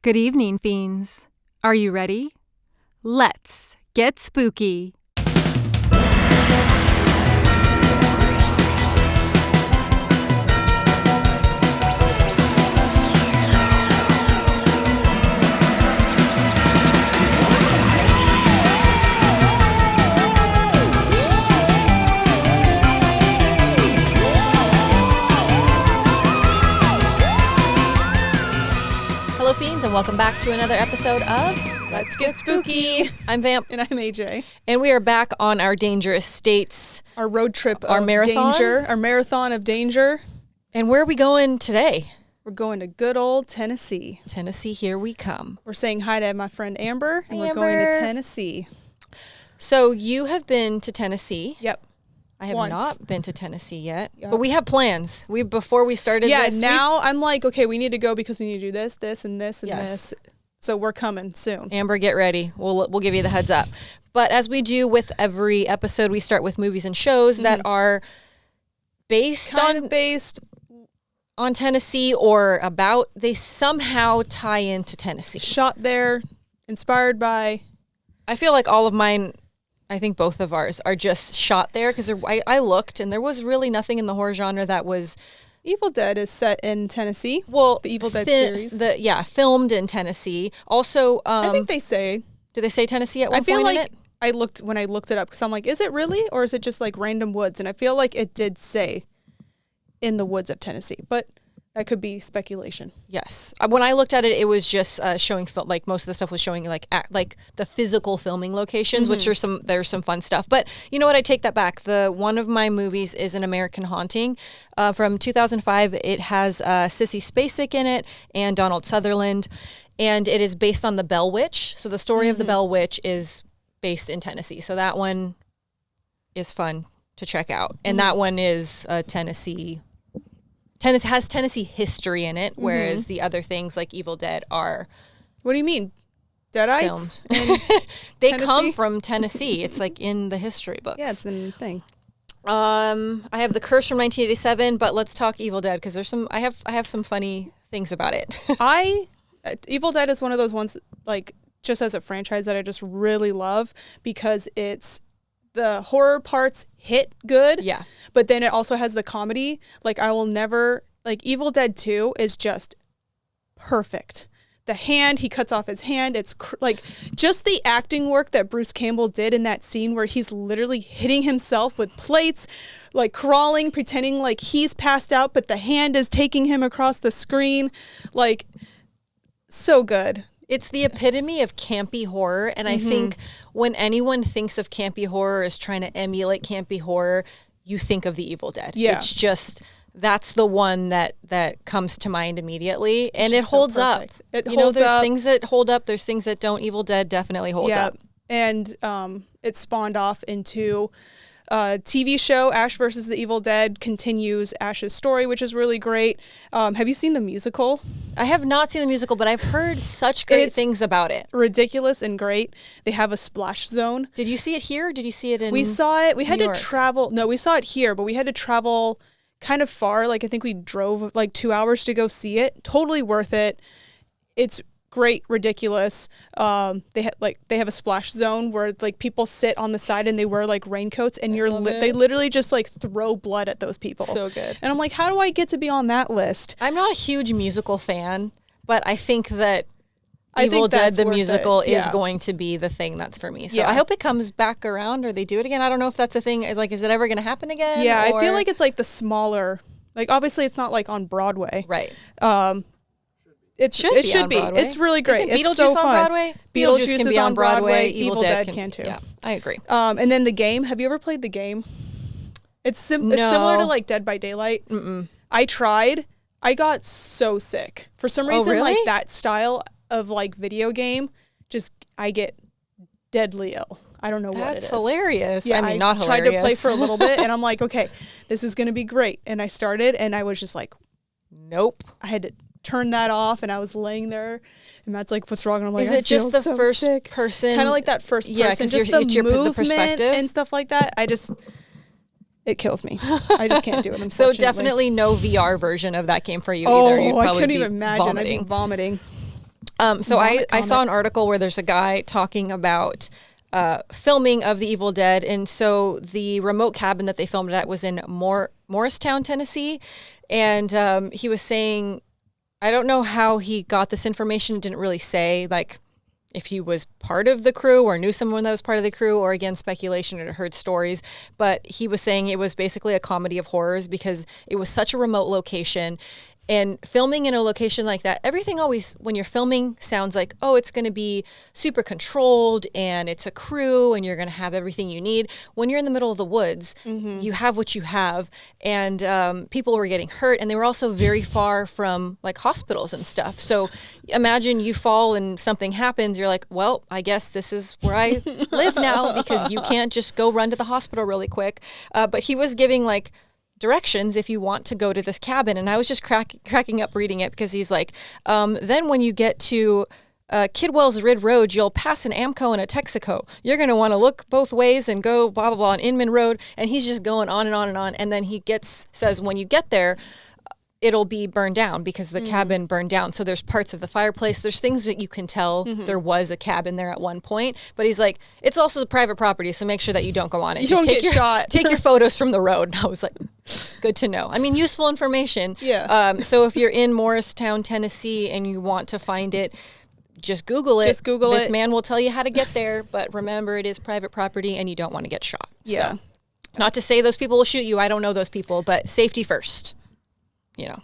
Good evening, Fiends. Are you ready? Let's get spooky. Hello, Fiends, and welcome back to another episode of Let's Get Spooky. I'm Vamp. And I'm AJ. And we are back on our Dangerous States. Our road trip Our of marathon? danger. Our marathon of danger. And where are we going today? We're going to good old Tennessee. Tennessee, here we come. We're saying hi to my friend Amber, and Hey, we're going to Amber. Tennessee. So you have been to Tennessee. Yep. I have Once. not been to Tennessee yet, Yep. but we have plans. Before we started this. Now I'm like, okay, we need to go because we need to do this, this, and this, and Yes. this. So we're coming soon. Amber, get ready. We'll give you the heads up. But as we do with every episode, we start with movies and shows that are based on Tennessee or about, they somehow tie into Tennessee. Shot there, inspired by. I feel like all of mine, I think both of ours are just shot there because I looked and there was really nothing in the horror genre that was... Evil Dead is set in Tennessee. Well, the Evil Dead series. Filmed in Tennessee. Also, I think they say. Do they say Tennessee at one I feel point like in it? when I looked it up because I'm like, is it really, or is it just like random woods? And I feel like it did say in the woods of Tennessee, but that could be speculation. Yes. When I looked at it, it was just showing like most of the stuff was showing like the physical filming locations, which are there's some fun stuff. But you know what? I take that back. One of my movies is An American Haunting from 2005. It has Sissy Spacek in it and Donald Sutherland, and it is based on the Bell Witch. So the story of the Bell Witch is based in Tennessee. So that one is fun to check out, and that one is Tennessee has Tennessee history in it, whereas the other things like Evil Dead are... What do you mean? Deadites? They Tennessee? come from Tennessee. It's like in the history books. Yeah, it's the thing. I have The Curse from 1987, but let's talk Evil Dead because I have some funny things about it. Evil Dead is one of those ones, like, just as a franchise that I just really love because the horror parts hit good. Yeah. But then it also has the comedy. Like, Evil Dead 2 is just perfect. The hand, he cuts off his hand. It's just the acting work that Bruce Campbell did in that scene where he's literally hitting himself with plates, like crawling, pretending like he's passed out, but the hand is taking him across the screen. Like, so good. It's the epitome of campy horror, and I think when anyone thinks of campy horror as trying to emulate campy horror, you think of The Evil Dead. Yeah. It's just, that's the one that comes to mind immediately, and it just so holds up. perfect. It you know, holds there's up. things that hold up, there's things that don't. Evil Dead definitely holds up. And it spawned off into a TV show. Ash versus the Evil Dead continues Ash's story, which is really great. Have you seen the musical? I have not seen the musical, but I've heard such great things about it. Ridiculous and great. They have a splash zone. Did you see it here? Did you see it in We saw it. We had New to York? travel. No, we saw it here, but we had to travel kind of far. Like, I think we drove like 2 hours to go see it. Totally worth it. It's great, ridiculous. They have a splash zone where like people sit on the side and they wear like raincoats, and they literally just like throw blood at those people. So good. And I'm like, how do I get to be on that list? I'm not a huge musical fan, but I think that Evil Dead that's the worth musical it. is Yeah. going to be the thing that's for me. So Yeah. I hope it comes back around or they do it again. I don't know if that's a thing. Like, is it ever going to happen again? Yeah, I feel or- like it's like the smaller. Like, obviously, it's not like on Broadway. Right. It Should it be should on be. Broadway. It's really great. Isn't It's Beetlejuice so on fun. Broadway? Beetlejuice can is be on Broadway. Evil Dead can too. Yeah, I agree. And then the game. Have you ever played the game? It's similar to like Dead by Daylight. I tried. I got so sick for some reason. really? Like that style of like video game, just I get deadly ill. I don't know what it is. That's hilarious. Yeah, I mean, not tried hilarious. to play for a little bit, and I'm like, okay, this is gonna be great. And I started, and I was just like, nope. I had to turn that off, and I was laying there, and Matt's like, "What's wrong?" And I'm like, Is "I it just feel the so first sick." person? Kind of like that first person, Yeah, 'cause just it's the the movement perspective and stuff like that. It kills me. I just can't do it. So Unfortunately. definitely no VR version of that game for you Oh, either. You'd I probably couldn't be even imagine. I'd be vomiting. So I saw an article where there's a guy talking about filming of The Evil Dead. And so the remote cabin that they filmed it at was in Morristown, Tennessee. And he was saying, I don't know how he got this information. It didn't really say, like, if he was part of the crew or knew someone that was part of the crew, or again, speculation or heard stories. But he was saying it was basically a comedy of horrors because it was such a remote location. And filming in a location like that, everything always, when you're filming, sounds like, oh, it's going to be super controlled and it's a crew and you're going to have everything you need. When you're in the middle of the woods, you have what you have. And people were getting hurt, and they were also very far from like hospitals and stuff. So imagine you fall and something happens. You're like, well, I guess this is where I live now, because you can't just go run to the hospital really quick. But he was giving like directions if you want to go to this cabin. And I was just cracking up reading it, because he's like, then when you get to Kidwell's Rid Road, you'll pass an Amco and a Texaco. You're going to want to look both ways and go blah, blah, blah on Inman Road. And he's just going on and on and on. And then he says, when you get there, it'll be burned down because the cabin burned down. So there's parts of the fireplace. There's things that you can tell there was a cabin there at one point. But he's like, it's also private property, so make sure that you don't go on it. You don't get shot. Take your photos from the road. And I was like, good to know. I mean, useful information. Yeah. So if you're in Morristown, Tennessee, and you want to find it, just Google it. Just Google this it. man will tell you how to get there. But remember, it is private property, and you don't want to get shot. Yeah. So, not to say those people will shoot you. I don't know those people, but safety first. You know,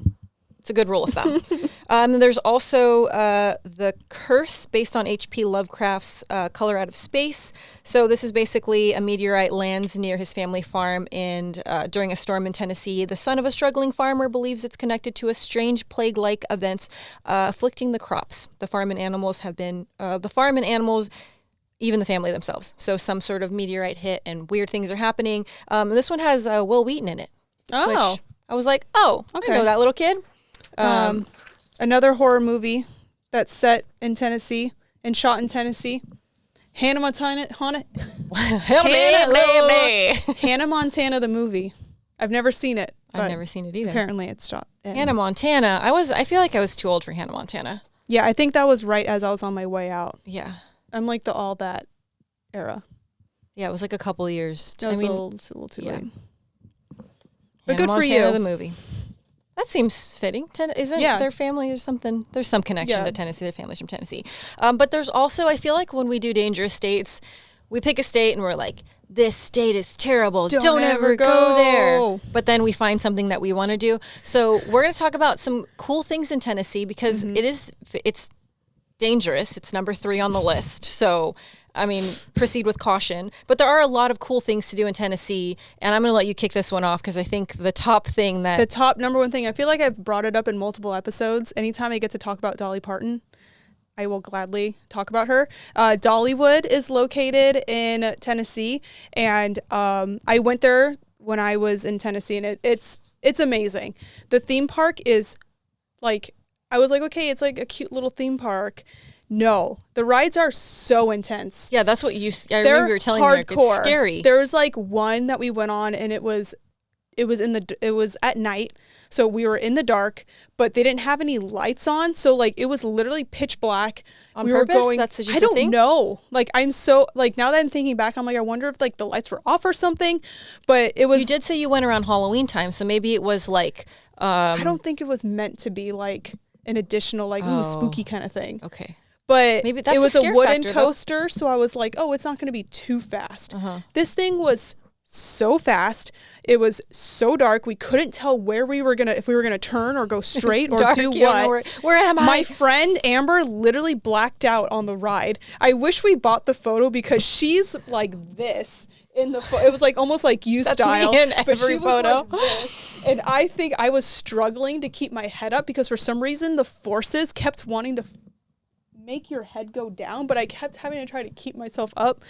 it's a good rule of thumb. There's also The Curse, based on H.P. Lovecraft's Color Out of Space. So this is basically a meteorite lands near his family farm, and during a storm in Tennessee, the son of a struggling farmer believes it's connected to a strange plague-like events afflicting the crops. The farm and animals, even the family themselves. So some sort of meteorite hit and weird things are happening. And this one has Will Wheaton in it. Oh. Which I was like, oh, Okay. I know that little kid. Another horror movie that's set in Tennessee and shot in Tennessee. Hannah Montana the movie. I've never seen it. I've never seen it either. Apparently it's shot in Hannah Montana. I feel like I was too old for Hannah Montana. Yeah, I think that was right as I was on my way out. Yeah. I'm like the all that era. Yeah, it was like a couple of years. That was a little too late. But Hannah good for Montana, you. the movie. That seems fitting. Isn't their family or something? There's some connection to Tennessee. Their family's from Tennessee. But there's also, I feel like when we do dangerous states, we pick a state and we're like, this state is terrible. Don't ever go there. But then we find something that we want to do. So we're going to talk about some cool things in Tennessee, because it's dangerous. It's number 3 on the list. So I mean, proceed with caution. But there are a lot of cool things to do in Tennessee, and I'm going to let you kick this one off, because I think the top number one thing, I feel like I've brought it up in multiple episodes. Anytime I get to talk about Dolly Parton, I will gladly talk about her. Dollywood is located in Tennessee, and I went there when I was in Tennessee, and it's amazing. The theme park is like, I was like, okay, it's like a cute little theme park. No, the rides are so intense. Yeah, that's what I remember you were telling me. Hardcore. It's scary. There was like one that we went on, and it was at night, so we were in the dark, but they didn't have any lights on, so like it was literally pitch black. On purpose? I don't know. Like, I'm so, like, now that I'm thinking back, I'm like, I wonder if like the lights were off or something. But it was. You did say you went around Halloween time, so maybe it was like. I don't think it was meant to be like an additional ooh, spooky kind of thing. Okay. But maybe that's it was a wooden factor, coaster, so I was like, oh, it's not going to be too fast. This thing was so fast. It was so dark. We couldn't tell if we were gonna turn or go straight or do what. Where am I? My friend Amber literally blacked out on the ride. I wish we bought the photo, because she's like this in the it was like almost like you style. Me in but every she photo. was like this. And I think I was struggling to keep my head up, because for some reason the forces kept wanting to make your head go down, but I kept having to try to keep myself up.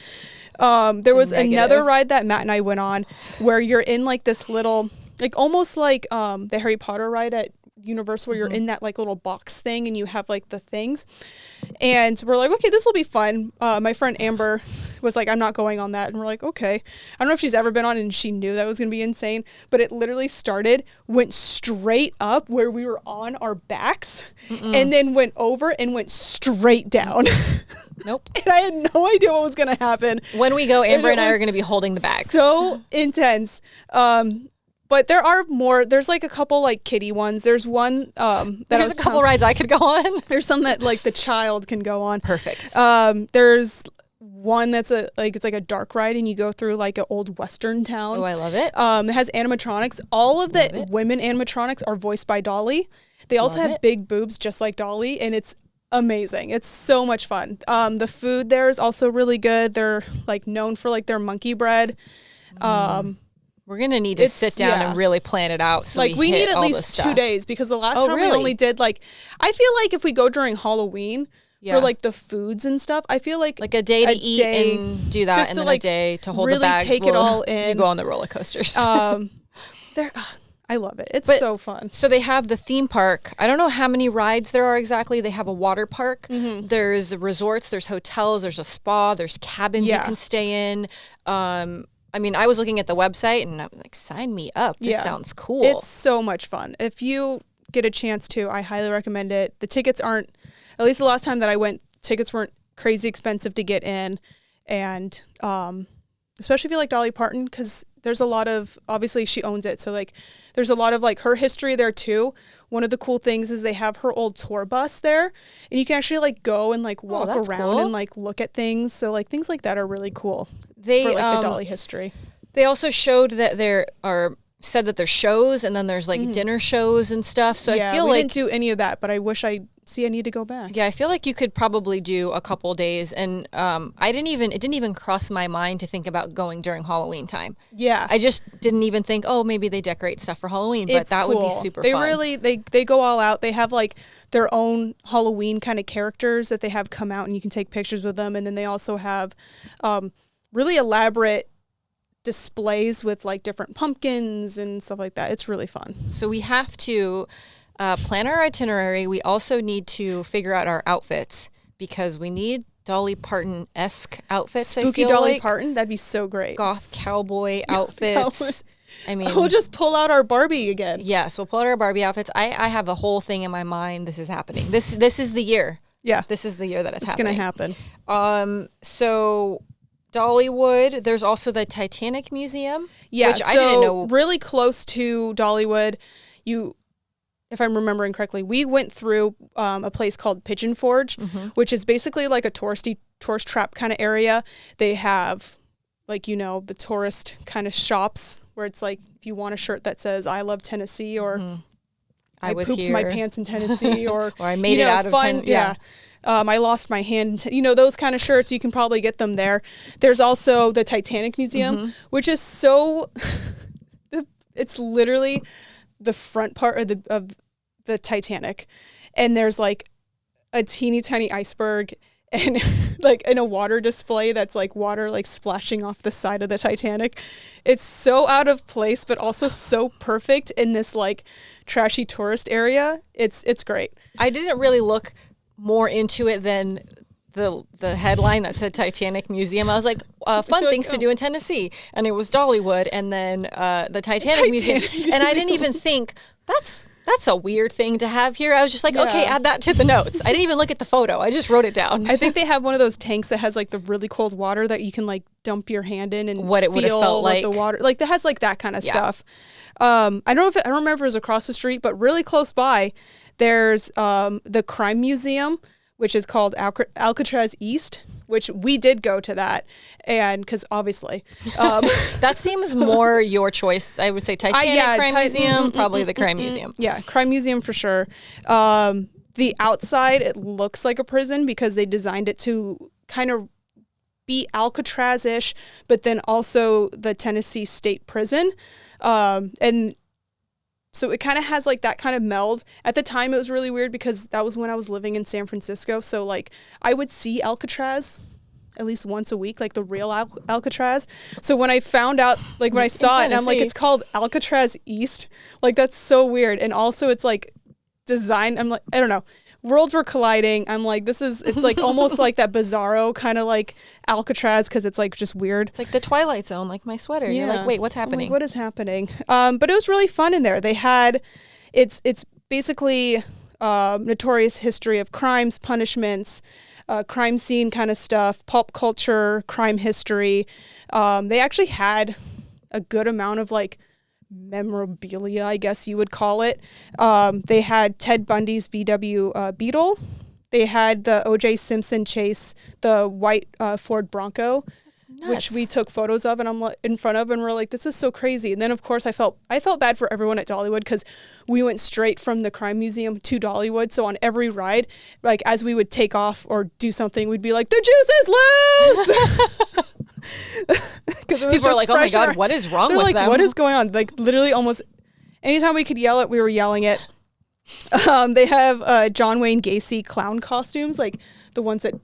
There was another ride that Matt and I went on where you're in like this little, like almost like the Harry Potter ride at Universal, where you're in that like little box thing and you have like the things, and we're like, okay, this will be fun. My friend Amber was like, I'm not going on that. And we're like, okay. I don't know if she's ever been on and she knew that was going to be insane, but it literally went straight up where we were on our backs and then went over and went straight down. Nope. And I had no idea what was going to happen. When we go, Amber and I are going to be holding the bags. So intense. But there are more. There's like a couple like kiddie ones. There's one there's a couple rides I could go on. There's some that like the child can go on. Perfect. There's one that's it's like a dark ride and you go through like an old western town. Oh, I love it. It has animatronics. All of the women animatronics are voiced by Dolly. They also have big boobs just like Dolly, and it's amazing. It's so much fun. The food there is also really good. They're like known for like their monkey bread. We're going to need to sit down and really plan it out. So like we hit need at all least 2 days because the last time we really? only did like, I feel like if we go during Halloween for like the foods and stuff, I feel like a day to eat and do that, and then a day to hold really the bags. Take it all in. You go on the roller coasters. I love it. It's so fun. So they have the theme park. I don't know how many rides there are exactly. They have a water park. There's resorts. There's hotels. There's a spa. There's cabins you can stay in. I mean, I was looking at the website and I'm like, sign me up. This sounds cool. It's so much fun. If you get a chance to, I highly recommend it. The tickets aren't, at least the last time that I went, tickets weren't crazy expensive to get in. And especially if you like Dolly Parton, because there's a lot of, obviously she owns it. So like there's a lot of like her history there too. One of the cool things is they have her old tour bus there and you can actually like go and like walk around and like look at things. So like things like that are really cool for like the Dolly history. They also showed that said that there's shows and then there's like dinner shows and stuff. So I feel we didn't do any of that, but I wish I need to go back. Yeah, I feel like you could probably do a couple days, and it didn't even cross my mind to think about going during Halloween time. Yeah, I just didn't even think, oh, maybe they decorate stuff for Halloween, but that would be super fun. They really they go all out. They have like their own Halloween kind of characters that they have come out, and you can take pictures with them. And then they also have really elaborate displays with like different pumpkins and stuff like that. It's really fun. So we have to plan our itinerary. We also need to figure out our outfits because we need Dolly Parton-esque outfits. Spooky Dolly Parton, that'd be so great. Goth cowboy outfits. I mean, we'll just pull out our Barbie again. Yes, we'll pull out our Barbie outfits. I have a whole thing in my mind. This is happening. This is the year. Yeah, this is the year that it's happening. It's gonna happen. So Dollywood. There's also the Titanic Museum. Yeah, which I didn't know. Really close to Dollywood. If I'm remembering correctly, we went through a place called Pigeon Forge, which is basically like a tourist trap kind of area. They have like, the tourist kind of shops where it's like, if you want a shirt that says I love Tennessee or I pooped my pants in Tennessee or, or I made it out of Tennessee. Yeah. I lost my hand. Those kind of shirts, you can probably get them there. There's also the Titanic Museum, which is so, it's literally the front part of the Titanic. And there's like a teeny tiny iceberg and like in a water display that's like water like splashing off the side of the Titanic. It's so out of place, but also so perfect in this like trashy tourist area. It's great. I didn't really look more into it than the headline that said Titanic Museum. I was like, fun things to do in Tennessee. And it was Dollywood and then the Titanic Museum. And I didn't even think, that's a weird thing to have here. I was just like, okay, add that to the notes. I didn't even look at the photo. I just wrote it down. I think they have one of those tanks that has like the really cold water that you can like dump your hand in and what it would have felt like. The water, like that has like that kind of stuff. I don't remember if it was across the street, but really close by, there's the Crime Museum, which is called Alcatraz East, which we did go to that. And because obviously. That seems more your choice. I would say Titanic Crime Museum, probably the Crime Museum. Yeah, Crime Museum for sure. The outside, it looks like a prison because they designed it to kind of be Alcatraz-ish, but then also the Tennessee State Prison. And so it kind of has like that kind of meld. At the time, it was really weird because that was when I was living in San Francisco. So like I would see Alcatraz at least once a week, like the real Alcatraz. So when I found out, like when I saw it, and I'm like, it's called Alcatraz East. Like that's so weird. And also it's like designed, I'm like, I don't know. worlds were colliding. I'm like, it's like almost like that Bizarro kind of like Alcatraz because it's like just weird. It's like the Twilight Zone, like my sweater. You're like, wait, what's happening? I'm like, what is happening? But it was really fun in there. They had, it's basically notorious history of crimes, punishments, crime scene kind of stuff, pulp culture, crime history. They actually had a good amount of like memorabilia, I guess you would call it. They had Ted Bundy's VW Beetle. They had the O.J. Simpson chase, the white Ford Bronco, which we took photos of, and I'm in front of, and we're like, this is so crazy. And then of course I felt bad for everyone at Dollywood because we went straight from the crime museum to Dollywood. So on every ride, like as we would take off or do something, we'd be like, the juice is loose. People are like, oh my God, what is wrong with like, them? what is going on? Like literally almost anytime we could yell it, we were yelling it. They have John Wayne Gacy clown costumes, like the ones that,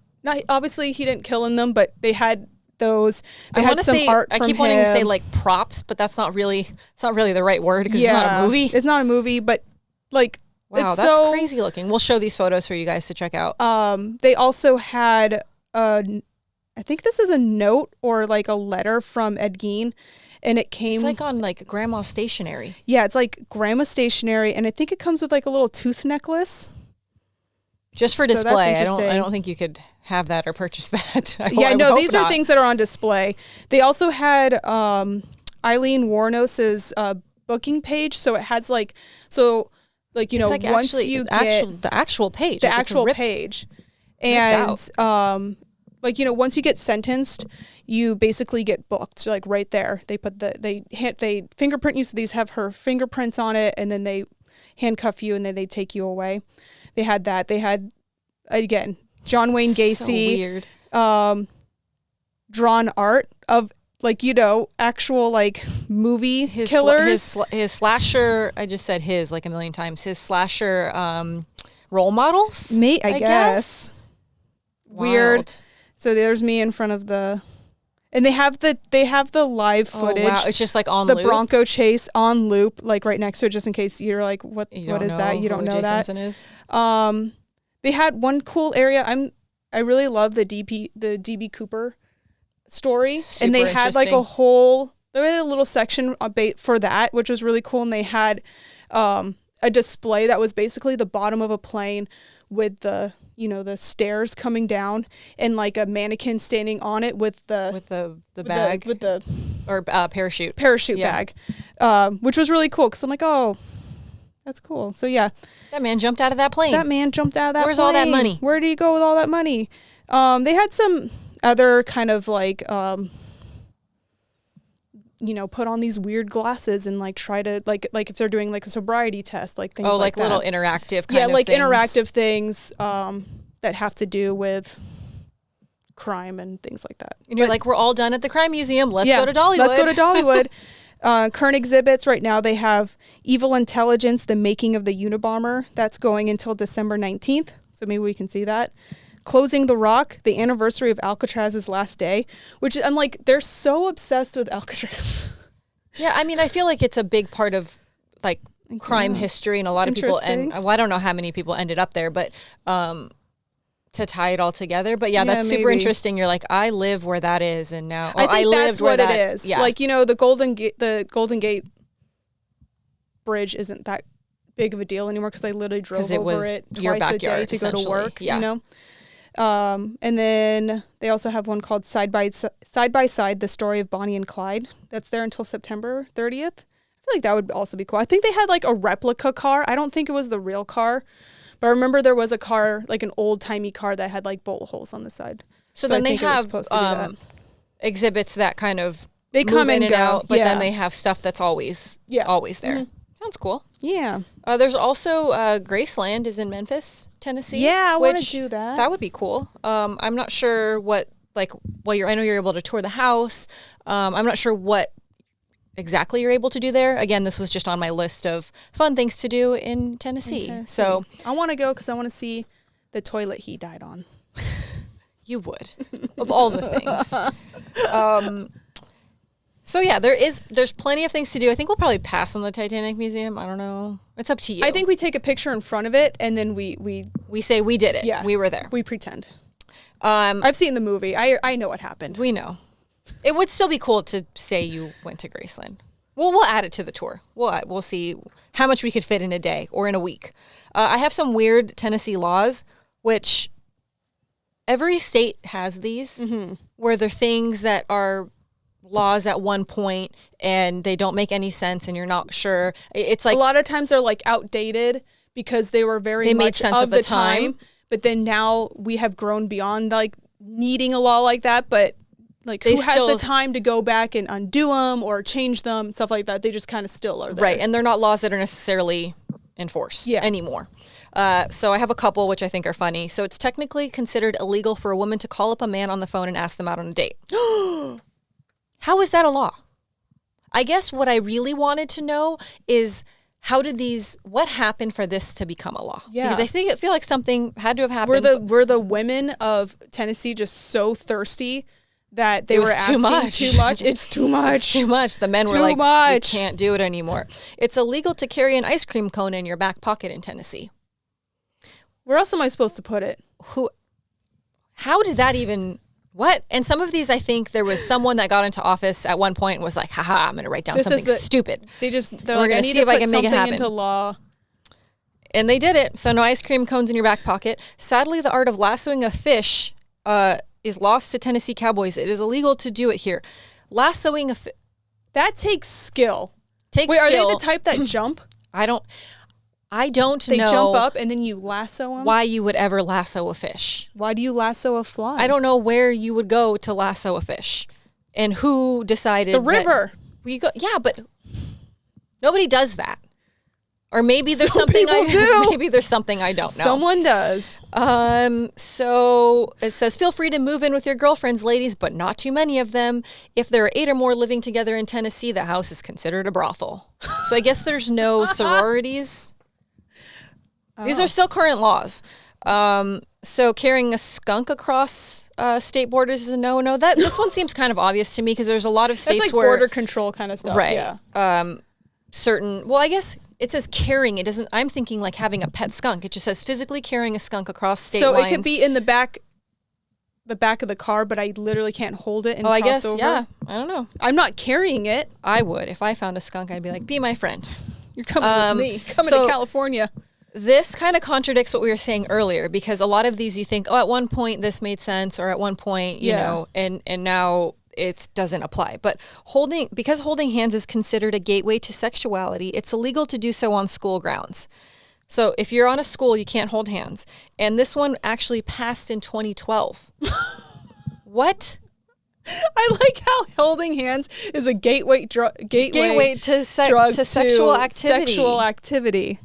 obviously he didn't kill in them, but they had those. They had some art from him. I keep wanting to say like props, but it's not really the right word because it's not a movie. It's not a movie, but like, wow, that's crazy looking. We'll show these photos for you guys to check out. They also had I think this is a note or like a letter from Ed Gein, and it came. It's like on like grandma's stationery. Yeah, it's like grandma's stationery, and I think it comes with like a little tooth necklace. Just for display. I don't think you could have that or purchase that. These are things that are on display. They also had Eileen Warnos's booking page, so it has like like once you get the actual page, the actual page, and like, once you get sentenced, you basically get booked. So like right there, they put they fingerprint you. So these have her fingerprints on it, and then they handcuff you, and then they take you away. They had that. They had, again, John Wayne Gacy, so weird. Drawn art of like, actual like movie killers. His slasher, I just said his like a million times. His slasher role models. I guess. Weird. Wild. So there's me in front of and they have the live footage. Oh, wow. It's just like on the loop. Bronco chase on loop, like right next to it, just in case you're like, what is that? You don't know that. Is. They had one cool area. I really love the DB Cooper story, Super and they had like there was a little section for that, which was really cool, and they had a display that was basically the bottom of a plane with the stairs coming down and like a mannequin standing on it with the bag parachute bag, which was really cool because I'm like, oh, that's cool. So yeah, that man jumped out of that plane. Where's all that money? Where did he go with all that money? They had some other kind of like put on these weird glasses and like try to like if they're doing like a sobriety test, like things like that. Little interactive kind of like things. interactive things that have to do with crime and things like that. And you're like, we're all done at the crime museum. Let's go to Dollywood. Let's go to Dollywood. Current exhibits right now, they have Evil Intelligence, the making of the Unabomber. That's going until December 19th. So maybe we can see that. Closing the Rock, the anniversary of Alcatraz's last day, which I'm like, they're so obsessed with Alcatraz. Yeah, I mean, I feel like it's a big part of like crime history, and a lot of people, and I don't know how many people ended up there, but to tie it all together. But yeah, that's super interesting. You're like, I live where that is, and now I think that's what it is. Yeah. Like, the Golden Gate Bridge isn't that big of a deal anymore because I literally drove over it twice a day to go to work. Yeah. And then they also have one called Side by Side, the story of Bonnie and Clyde. That's there until September 30th. I feel like that would also be cool. I think they had like a replica car. I don't think it was the real car, but I remember there was a car, like an old timey car that had like bullet holes on the side. So then they have exhibits that kind of they come in and go, out, but then they have stuff that's always there. Mm-hmm. Sounds cool. Yeah. There's also Graceland is in Memphis, Tennessee. Yeah, I want to do that. That would be cool. I'm not sure what I know you're able to tour the house. I'm not sure what exactly you're able to do there. Again, this was just on my list of fun things to do in Tennessee. So I want to go because I want to see the toilet he died on. You would, of all the things. So yeah, there's plenty of things to do. I think we'll probably pass on the Titanic Museum. I don't know. It's up to you. I think we take a picture in front of it and then we We say we did it. Yeah. We were there. We pretend. Um, I've seen the movie. I know what happened. we know. It would still be cool to say you went to Graceland. Well, we'll add it to the tour. We'll see how much we could fit in a day or in a week. I have some weird Tennessee laws, which every state has these, where they're things that are laws at one point and they don't make any sense and you're not sure. It's like a lot of times they're like outdated because they were very They made much sense of of the the time. time. But then now we have grown beyond like needing a law like that. But like They who has still- the time to go back and undo them or change them, stuff like that? They just kind of still are there. right, and they're not laws that are necessarily enforced anymore. So I have a couple which I think are funny. So it's technically considered illegal for a woman to call up a man on the phone and ask them out on a date. How is that a law? I guess what I really wanted to know is what happened for this to become a law? Yeah. Because I feel like something had to have happened. Were the women of Tennessee just so thirsty that they It was were too asking much. too much? It's too much. It's too much. The men were Too like, much. we can't do it anymore. It's illegal to carry an ice cream cone in your back pocket in Tennessee. Where else am I supposed to put it? How did that even, what? And some of these, I think there was someone that got into office at one point and was like, haha, I'm going to write down This is something the- stupid. They're We're like, gonna I need see to if I put can make it something happen. into law. And they did it. So no ice cream cones in your back pocket. Sadly, the art of lassoing a fish is lost to Tennessee cowboys. It is illegal to do it here. Lassoing a fish That takes skill. takes Wait, are skill. they the type that jump? I don't They know jump up and then you lasso them? why you would ever lasso a fish. Why do you lasso a fly? I don't know where you would go to lasso a fish and who decided The river. Yeah, but nobody does that. Or maybe there's Some something people do. Maybe there's something I don't know. Someone does. So it says, feel free to move in with your girlfriends, ladies, but not too many of them. If there are 8 or more living together in Tennessee, the house is considered a brothel. So I guess there's no sororities. These are still current laws. So carrying a skunk across state borders is a no-no. This one seems kind of obvious to me because there's a lot of That's states like where border control kind of stuff. right. Yeah. I guess it says carrying. It doesn't. I'm thinking like having a pet skunk. It just says physically carrying a skunk across state So lines. it could be in the back of the car, but I literally can't hold it and I cross guess over. yeah. I don't know. I'm not carrying it. I would if I found a skunk. I'd be like, be my friend. You're coming with me. Coming so- to California. This kind of contradicts what we were saying earlier because a lot of these you think, oh, at one point this made sense, or at one point, you know, and now it doesn't apply. But because holding hands is considered a gateway to sexuality, it's illegal to do so on school grounds. So if you're on a school, you can't hold hands. And this one actually passed in 2012. What? I like how holding hands is a gateway Gateway to drug to sexual activity. Sexual activity.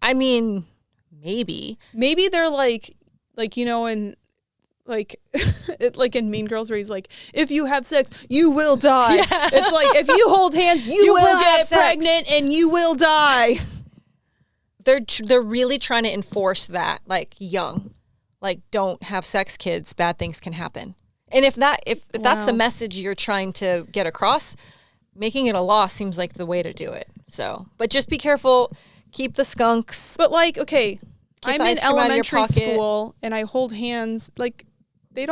I mean, maybe. Maybe they're like you know, in like like in Mean Girls where he's like, if you have sex, you will die. Yeah. It's like if you hold hands, you will will have get sex. pregnant and you will die. They're really trying to enforce that, like young, like don't have sex, kids. Bad things can happen. And if that's the Wow. message you're trying to get across, making it a law seems like the way to do it. So, but just be careful. Keep the skunks. But like, okay, I'm the in ice cream out of your elementary pocket. school and I hold hands. Like, they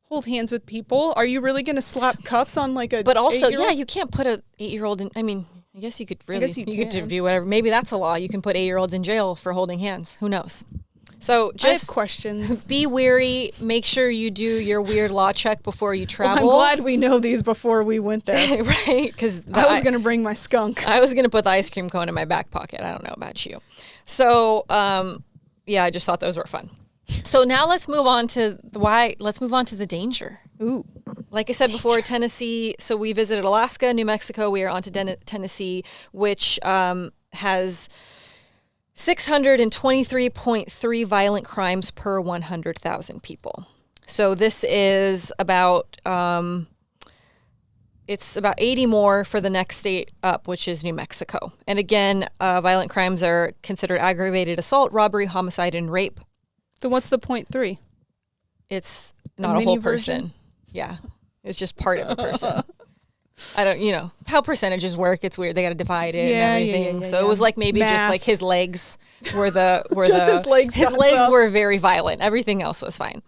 hold hands with people. Are you really gonna slap cuffs on like a? But also, 8-year-old? yeah, you can't put a 8-year-old in. I mean, I guess you could really. guess you could can. do whatever. Maybe that's a law. You can put 8-year-olds in jail for holding hands. Who knows? So I have just questions. be wary. Make sure you do your weird law check before you I'm travel. glad we know these before we went there. Right? Because I was gonna bring my skunk. I was gonna put the ice cream cone in my back pocket. I don't know about you. So yeah, I just thought those were fun. So now let's move on to the danger. Ooh. Like I said before, Tennessee. So we visited Alaska, New Mexico. We are on to Tennessee, which has 623.3 violent crimes per 100,000 people. So this is about it's about 80 more for the next state up, which is New Mexico. And again, violent crimes are considered aggravated assault, robbery, homicide, and rape. So what's the 0.3? It's not a mini whole version? person. Yeah, it's just part of a person. I don't, how percentages work. It's weird. They got to divide it Yeah, and yeah, everything. yeah, So yeah. it was like maybe just Math. like his legs were the Just his legs were very violent. Everything else was fine.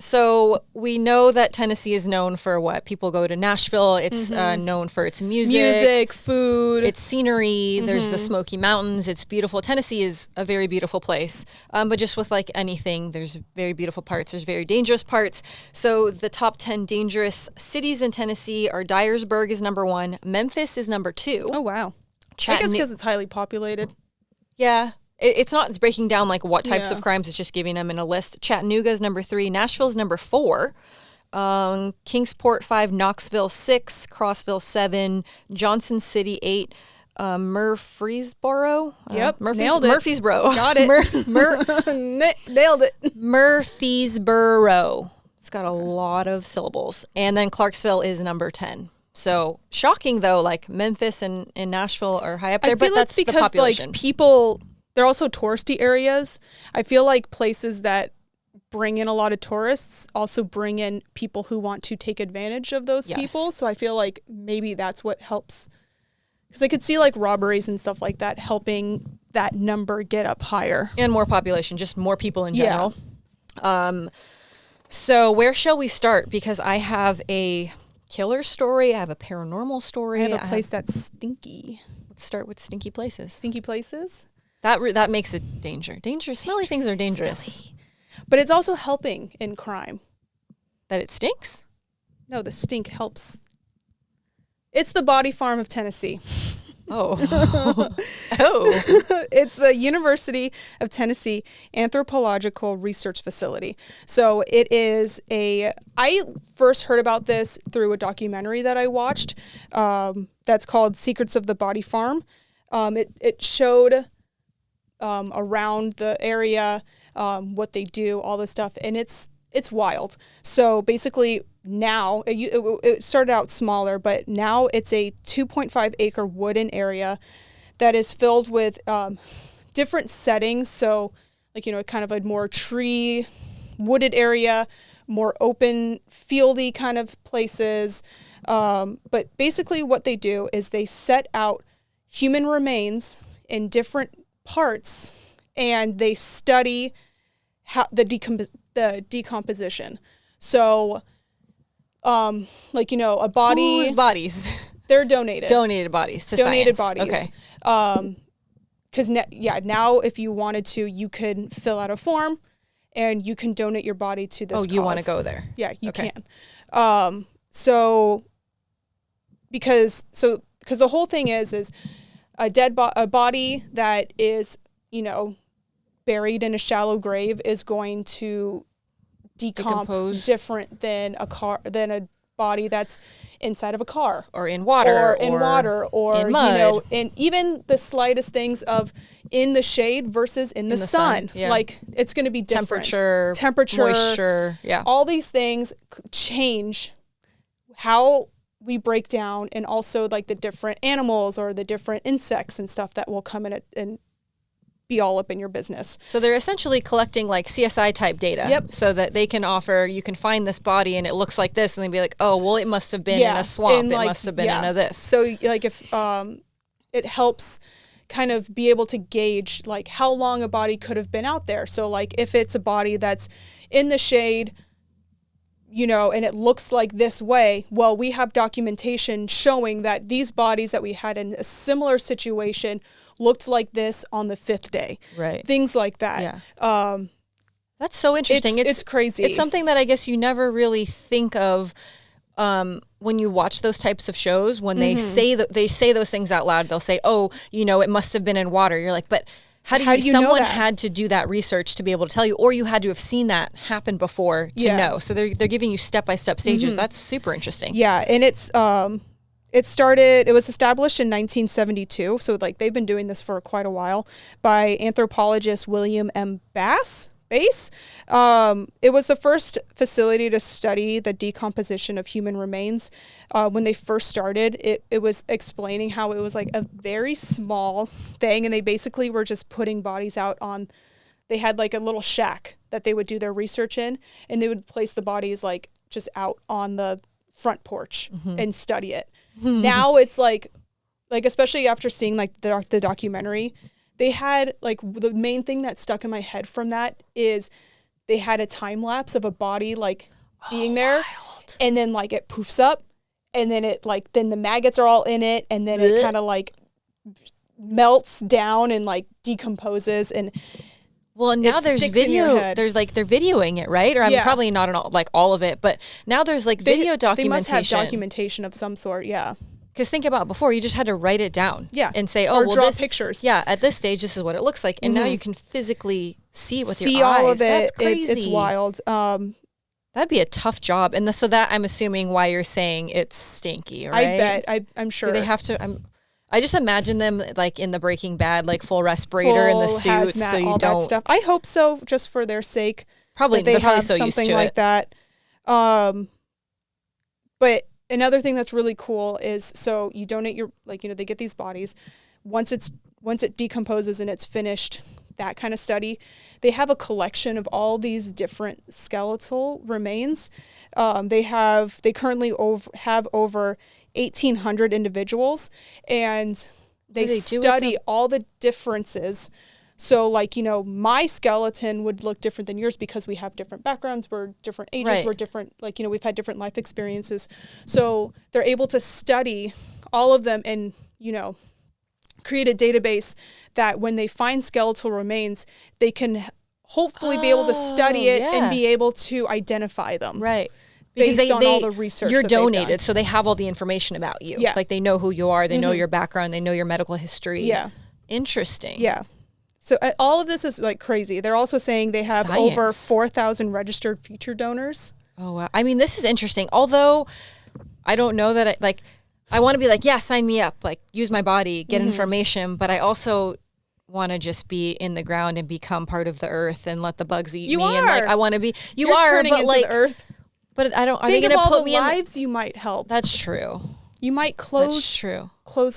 So we know that Tennessee is known for what? People go to Nashville. It's known for its Music, food. its scenery. There's the Smoky Mountains. It's beautiful. Tennessee is a very beautiful place. But just with like anything, there's very beautiful parts. There's very dangerous parts. So the top 10 dangerous cities in Tennessee are Dyersburg is number 1. Memphis is number 2. Oh, wow. I guess because it's highly populated. Yeah. It's not breaking down like what types Yeah. of crimes. It's just giving them in a list. Chattanooga is number 3. Nashville is number 4. Kingsport 5. Knoxville 6. Crossville 7. Johnson City 8. Murfreesboro. Yep, nailed it. Murfreesboro. Got it. Nailed it. Murfreesboro. It's got a lot of syllables. And then Clarksville is number 10. So shocking though, like Memphis and Nashville are high up there, I feel but that's because the population. like people, they're also touristy areas. I feel like places that bring in a lot of tourists also bring in people who want to take advantage of those Yes. people. So I feel like maybe that's what helps. Because I could see like robberies and stuff like that helping that number get up higher. And more population, just more people in Yeah. general. So where shall we start? Because I have a killer story. I have a paranormal story. I have a place that's stinky. Let's start with stinky places. Stinky places. That makes it dangerous. Smelly things are dangerous. Smelly. But it's also helping in crime. That it stinks? No, the stink helps. It's the Body Farm of Tennessee. Oh. It's the University of Tennessee Anthropological Research Facility. So it is I first heard about this through a documentary that I watched that's called Secrets of the Body Farm. It showed around the area what they do, all this stuff, and it's wild. So basically now, it started out smaller, but now it's a 2.5 acre wooden area that is filled with different settings. So like, kind of a more tree wooded area, more open fieldy kind of places. But basically what they do is they set out human remains in different parts and they study how the decomposition. So, a body. Whose bodies? They're donated. Donated bodies to Donated science. bodies. Okay. Because now if you wanted to, you could fill out a form, and you can donate your body to this. Oh, you want to cause. go there? Yeah, you Okay. can. Because the whole thing is a body that is buried in a shallow grave is going to Decompose. different than a body that's inside of a car Or in water. or in water or in mud. and even the slightest things of in the shade versus in the sun. yeah. Like it's going to be different. Temperature, moisture. Yeah. All these things change how we break down, and also like the different animals or the different insects and stuff that will come in and be all up in your business. So they're essentially collecting like CSI type data. Yep. So that they can offer, you can find this body and it looks like this, and they'd be like, oh, well, it must have been in a swamp. and, It like, must have been in a this. So like if it helps kind of be able to gauge like how long a body could have been out there. So like if it's a body that's in the shade, and it looks like this way, well, we have documentation showing that these bodies that we had in a similar situation looked like this on the 5th day. Right. Things like that. Yeah. That's so interesting. It's crazy. It's something that I guess you never really think of when you watch those types of shows. When they say those things out loud, they'll say, "Oh, it must have been in water." You're like, but how do you know someone that? Had to do that research to be able to tell you, or you had to have seen that happen before to know. So they're giving you step-by-step stages. That's super interesting. Yeah, and it was established in 1972, so like they've been doing this for quite a while, by anthropologist William M. Bass. It was the first facility to study the decomposition of human remains. When they first started, it was explaining how it was like a very small thing, and they basically were just putting bodies out on. They had like a little shack that they would do their research in, and they would place the bodies like just out on the front porch and study it. Now it's like especially after seeing like the documentary, they had like the main thing that stuck in my head from that is they had a time lapse of a body like being there, and then like it poofs up, and then it like then the maggots are all in it, and then it kind of like melts down and like decomposes. And well, now there's video. There's like they're videoing it, right? Or I'm probably not like all of it, but now there's like video documentation. They must have documentation of some sort, yeah. Because think about before, you just had to write it down, and say, or draw pictures. Yeah, at this stage, this is what it looks like, and now you can physically see it with your eyes. See all of it. That's crazy. It's wild. That'd be a tough job, and so that I'm assuming why you're saying it's stinky, right? I bet. I'm sure. Do they have to? I just imagine them like in the Breaking Bad, like full respirator in the suits, hazmat, so you all don't. That stuff. I hope so, just for their sake. Probably they're probably so used to something like it. that. But another thing that's really cool is so you donate your they get these bodies. Once it decomposes and it's finished, that kind of study, they have a collection of all these different skeletal remains. They currently have over 1,800 individuals, and they study all the differences. So my skeleton would look different than yours because we have different backgrounds, we're different ages, right. We're different, we've had different life experiences. So they're able to study all of them and, create a database that when they find skeletal remains, they can hopefully be able to study it and be able to identify them. Right. Because based on all the research you're donated, so they have all the information about you. Yeah. Like they know who you are, they know your background, they know your medical history. Yeah. Interesting. Yeah. So all of this is like crazy. They're also saying they have over 4,000 registered future donors. Oh, wow. I mean, this is interesting. Although I don't know that I want to be like, yeah, sign me up, like use my body, get information. But I also want to just be in the ground and become part of the earth and let the bugs eat me. And I want to be, you're turning into the earth. But I don't, are Think they going to put the me in lives you might help. That's true. You might close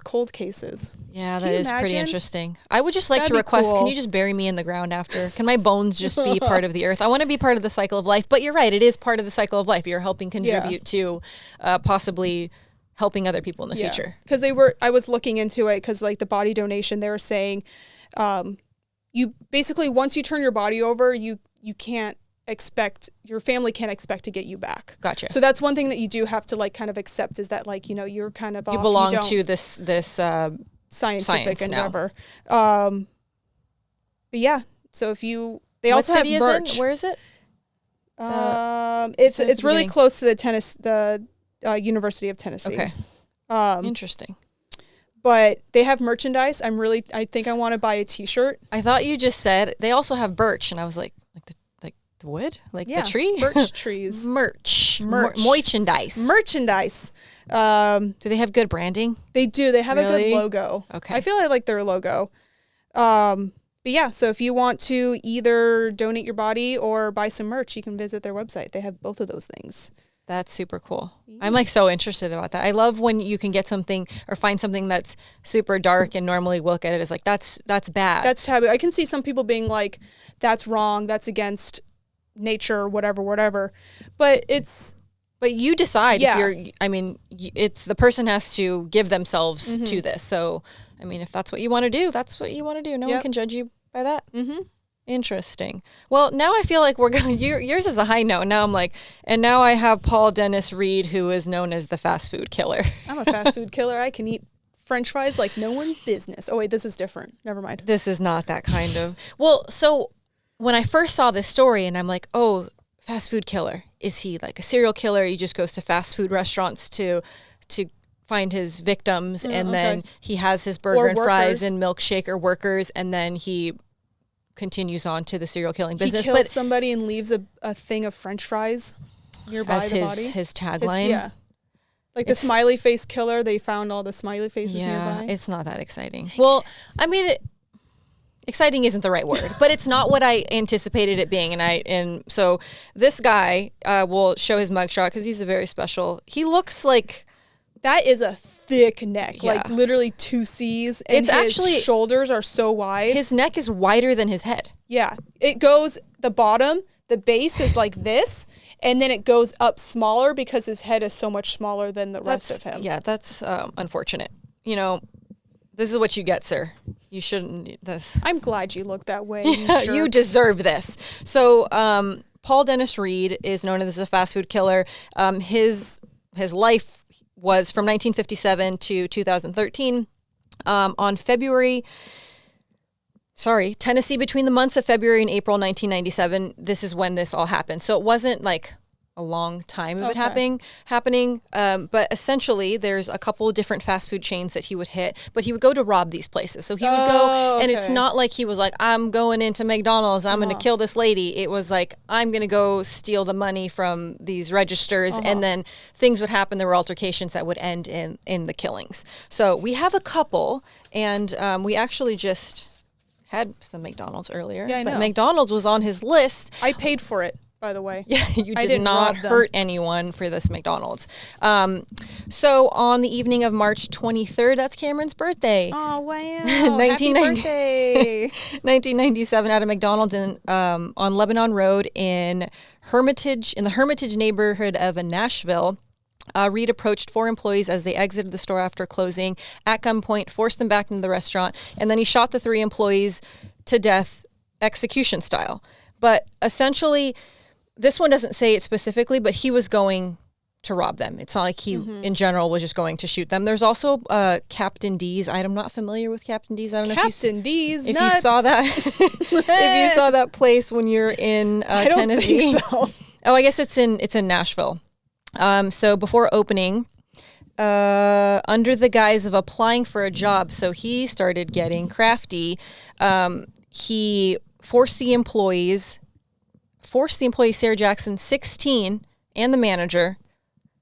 cold cases. Yeah, that is pretty interesting. I would just like to request, can you just bury me in the ground after? Can my bones just be part of the earth? I want to be part of the cycle of life. But you're right, it is part of the cycle of life. You're helping contribute to possibly helping other people in the future. Because I was looking into it because the body donation, they were saying you basically, once you turn your body over, you can't expect, your family can't expect to get you back. Gotcha. So that's one thing that you do have to kind of accept is that you're kind of off. You belong to this scientific endeavor. But yeah, so if they also have merch. Where is it? It's really close to the University of Tennessee. Okay. Interesting. But they have merchandise. I think I want to buy a T-shirt. I thought you just said they also have birch, and I was like the wood, the tree, birch trees, merchandise. Do they have good branding? They do. They have a good logo. Okay. I feel I like their logo. But yeah, so if you want to either donate your body or buy some merch, you can visit their website. They have both of those things. That's super cool. I'm so interested about that. I love when you can get something or find something that's super dark and normally we'll look at it as that's bad. That's taboo. I can see some people being like, that's wrong, that's against nature, whatever. But you decide if it's the person has to give themselves to this. So, I mean, if that's what you want to do, that's what you want to do. No one can judge you by that. Mm-hmm. Interesting. Well, now I feel like we're going, yours is a high note. Now I'm like, and now I have Paul Dennis Reed, who is known as the fast food killer. I'm a fast food killer. I can eat French fries like no one's business. Oh, wait, this is different. Never mind. This is not that kind of. Well, so when I first saw this story and I'm like, oh, fast food killer. Is he like a serial killer? He just goes to fast food restaurants to find his victims and then he has his burger and fries and milkshake or workers and then he continues on to the serial killing business. He kills somebody and leaves a thing of French fries nearby the body. His tagline. The smiley face killer, they found all the smiley faces nearby. It's not that exciting. Well, I mean, exciting isn't the right word, but it's not what I anticipated it being. And so this guy will show his mugshot because he's a very special. He looks like that is a thick neck, like literally 2 C's. And his shoulders are so wide. His neck is wider than his head. Yeah, it goes the base is like this, and then it goes up smaller because his head is so much smaller than the rest of him. Yeah, that's unfortunate. You know, this is what you get, sir. You shouldn't. I'm glad you look that way. You deserve this. So, Paul Dennis Reed is known as a fast food killer. His life was from 1957 to 2013. Tennessee, between the months of February and April 1997, this is when this all happened. So it wasn't like a long time of it happening. But essentially, there's a couple of different fast food chains that he would hit, but he would go to rob these places. So he would go, and it's not like he was like, I'm going into McDonald's, I'm going to kill this lady. It was like, I'm going to go steal the money from these registers, and then things would happen. There were altercations that would end in the killings. So we have a couple, and we actually just had some McDonald's earlier. Yeah, I know. But McDonald's was on his list. I paid for it, by the way. Yeah, you did not hurt anyone for this McDonald's. So on the evening of March 23rd, that's Cameron's birthday. Oh, wow. Happy birthday. 1997 at a McDonald's on Lebanon Road in the Hermitage neighborhood of Nashville. Reed approached 4 employees as they exited the store after closing at gunpoint, forced them back into the restaurant, and then he shot the 3 employees to death execution style. But essentially, this one doesn't say it specifically, but he was going to rob them. It's not like he, in general, was just going to shoot them. There's also Captain D's. I'm not familiar with Captain D's. I don't know Captain D's. If nuts. you saw that, if you saw that place when you're in I don't Tennessee. think so. Oh, I guess it's in Nashville. So before opening, under the guise of applying for a job, so he started getting crafty. He forced the employees, Sarah Jackson, 16, and the manager.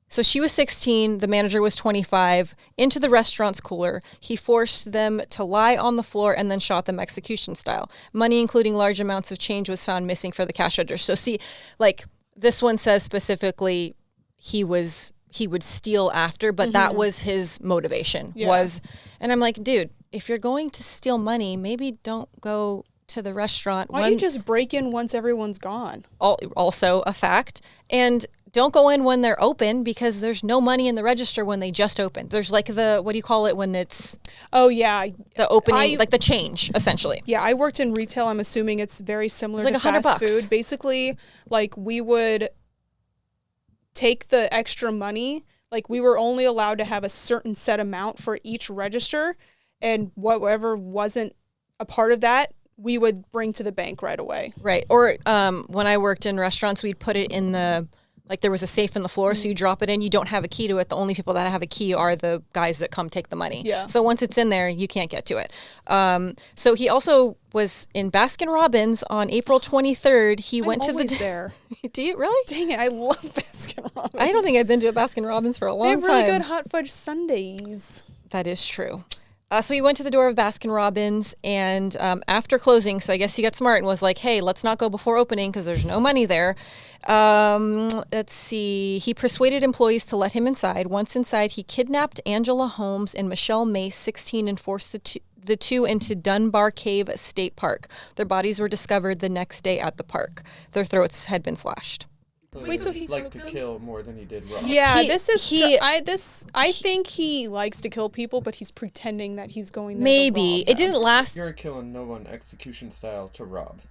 So she was 16, the manager was 25, into the restaurant's cooler. He forced them to lie on the floor and then shot them execution style. Money, including large amounts of change, was found missing for the cash register. So see, like this one says specifically he would steal after, but that was his motivation and I'm like, dude, if you're going to steal money, maybe don't go to the restaurant. Why don't you just break in once everyone's gone? Also a fact. And don't go in when they're open because there's no money in the register when they just opened. There's like what do you call it when it's... Oh, yeah. The opening, like the change, essentially. Yeah, I worked in retail. I'm assuming it's very similar to fast food. Basically, like we would take the extra money. Like we were only allowed to have a certain set amount for each register, and whatever wasn't a part of that, we would bring to the bank right away. Right. Or when I worked in restaurants, we'd put it in there was a safe in the floor, so you drop it in. You don't have a key to it. The only people that have a key are the guys that come take the money. Yeah. So once it's in there, you can't get to it. So he also was in Baskin-Robbins on April 23rd. He went to there. Do you really? Dang it, I love Baskin-Robbins. I don't think I've been to a Baskin-Robbins for a long time. They have really good hot fudge sundaes. That is true. So he went to the door of Baskin-Robbins, and after closing, so I guess he got smart and was like, hey, let's not go before opening because there's no money there. Let's see. He persuaded employees to let him inside. Once inside, he kidnapped Angela Holmes and Michelle Mace, 16, and forced the two into Dunbar Cave State Park. Their bodies were discovered the next day at the park. Their throats had been slashed. Wait, so he liked to kill more than he did rob. Yeah, I think he likes to kill people, but he's pretending that he's going there Maybe. to rob them. It didn't last. You're killing no one execution style to rob.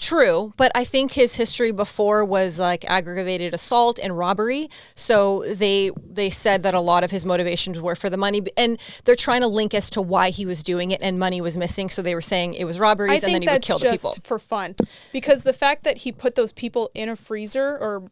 True, but I think his history before was like aggravated assault and robbery. So they said that a lot of his motivations were for the money, and they're trying to link as to why he was doing it, and money was missing. So they were saying it was robberies, and then he would kill the people. I think that's just for fun, because the fact that he put those people in a freezer or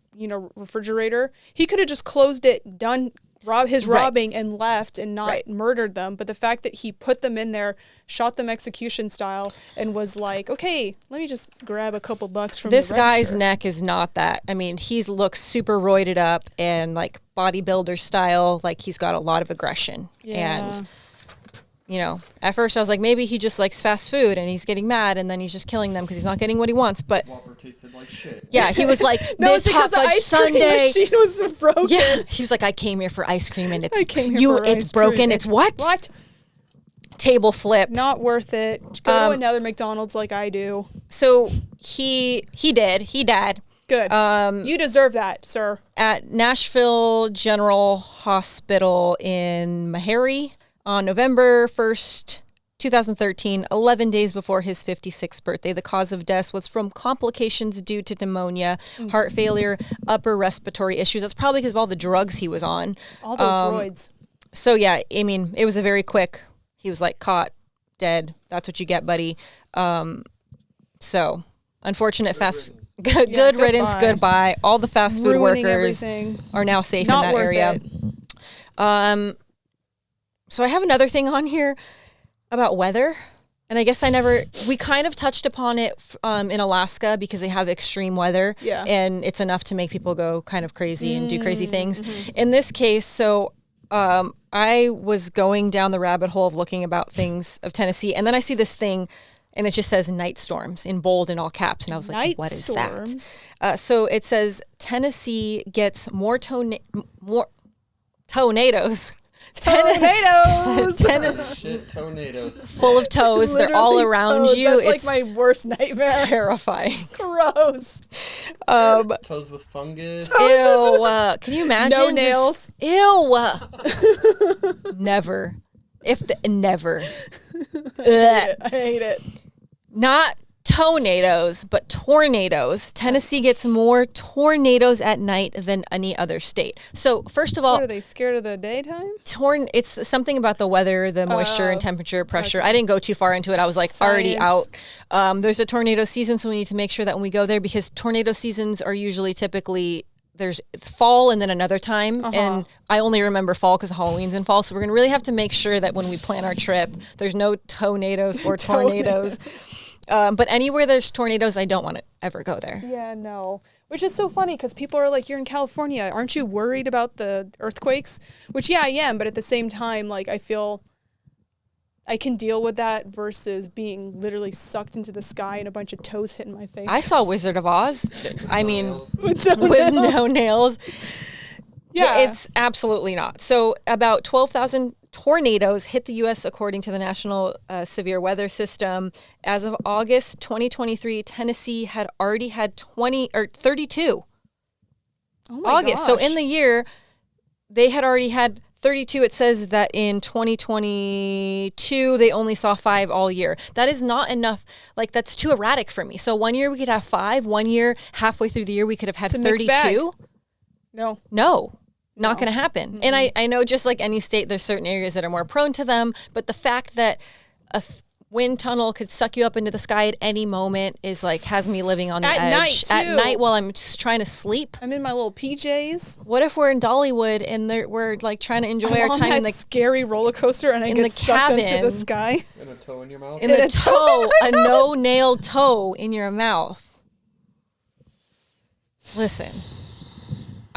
refrigerator, he could have just closed it, done robbing and left and not murdered them. But the fact that he put them in there, shot them execution style, and was like, okay, let me just grab a couple bucks from this the guy's register. neck is not that. I mean, he looks super roided up and like bodybuilder style. Like he's got a lot of aggression. Yeah. And at first I was like, maybe he just likes fast food and he's getting mad and then he's just killing them because he's not getting what he wants. But Whopper tasted like shit. Yeah, he was like, No, this it's because hot the fudge ice cream sundae. machine was broken. Yeah, he was like, I came here for ice cream and it's it's broken. It's what? What? Table flip. Not worth it. Go to another McDonald's like I do. So he did. Good. You deserve that, sir. At Nashville General Hospital in Meharry on November 1st, 2013, 11 days before his 56th birthday. The cause of death was from complications due to pneumonia, heart failure, upper respiratory issues. That's probably because of all the drugs he was on. All those roids. So, yeah, I mean, it was a very quick, he was like caught, dead. That's what you get, buddy. So, unfortunate good riddance, goodbye. All the fast food Ruining workers everything. are now safe Not in that worth area. it. So I have another thing on here about weather. And I guess we kind of touched upon it in Alaska because they have extreme weather. Yeah. And it's enough to make people go kind of crazy and do crazy things. In this case, I was going down the rabbit hole of looking about things of Tennessee. And then I see this thing and it just says night storms in bold in all caps. And I was like, what is that? So it says Tennessee gets more tornadoes. Tornadoes. Shit, tornadoes. Full of toes. They're all around toes. you. That's It's like my worst nightmare. terrifying. Gross. Toes with fungus. Ew. Can you imagine? No nails. Ew. Never. Never. I hate it. Not tornadoes, but tornadoes. Tennessee gets more tornadoes at night than any other state. So first of all, What, are they scared of the daytime? it's something about the weather, the moisture and temperature, pressure. I didn't go too far into it. I was like already out. There's a tornado season, so we need to make sure that when we go there, because tornado seasons are usually typically there's fall and then another time. And I only remember fall because Halloween's in fall. So we're going to really have to make sure that when we plan our trip, there's no tornadoes or tornadoes. But anywhere there's tornadoes, I don't want to ever go there. Yeah, no. Which is so funny because people are like, you're in California. Aren't you worried about the earthquakes? Which, yeah, I am. But at the same time, like, I feel I can deal with that versus being literally sucked into the sky and a bunch of toes hitting my face. I saw Wizard of Oz. I mean, with no with nails. no nails. Yeah. It's absolutely not. So about 12,000 tornadoes hit the U.S. according to the National Severe Weather System. As of August 2023, Tennessee had already had 32. Oh my August. gosh. So in the year, they had already had 32. It says that in 2022, they only saw 5 all year. That is not enough. Like, that's too erratic for me. So 1 year we could have 5. 1 year, halfway through the year, we could have had It's a mixed bag. 32. No. Not going to happen. Mm-hmm. And I know just like any state, there's certain areas that are more prone to them. But the fact that a wind tunnel could suck you up into the sky at any moment is like, has me living on the At edge. night, too. At night while I'm just trying to sleep. I'm in my little PJs. What if we're in Dollywood and we're like trying to enjoy our I'm on time that in the scary roller coaster and I in get the sucked into the cabin. sky. And a toe in your mouth. in the toe, a no-nailed toe in your mouth. Listen.